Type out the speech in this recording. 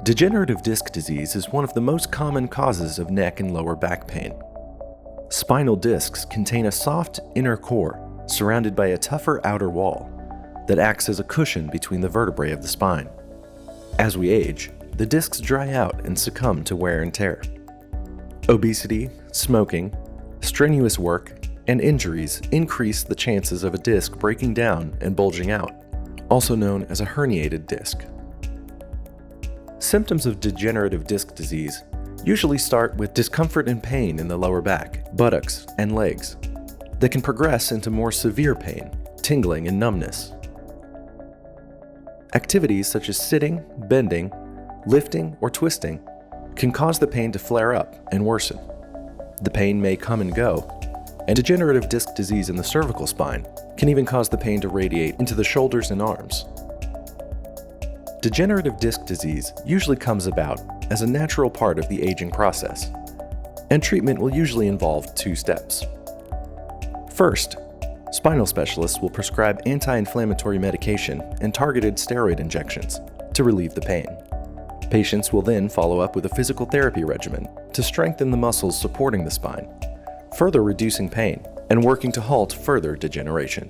Degenerative disc disease is one of the most common causes of neck and lower back pain. Spinal discs contain a soft inner core surrounded by a tougher outer wall that acts as a cushion between the vertebrae of the spine. As we age, the discs dry out and succumb to wear and tear. Obesity, smoking, strenuous work, and injuries increase the chances of a disc breaking down and bulging out, also known as a herniated disc. Symptoms of degenerative disc disease usually start with discomfort and pain in the lower back, buttocks, and legs. They can progress into more severe pain, tingling, and numbness. Activities such as sitting, bending, lifting, or twisting can cause the pain to flare up and worsen. The pain may come and go, and degenerative disc disease in the cervical spine can even cause the pain to radiate into the shoulders and arms. Degenerative disc disease usually comes about as a natural part of the aging process, and treatment will usually involve 2 steps. First, spinal specialists will prescribe anti-inflammatory medication and targeted steroid injections to relieve the pain. Patients will then follow up with a physical therapy regimen to strengthen the muscles supporting the spine, further reducing pain and working to halt further degeneration.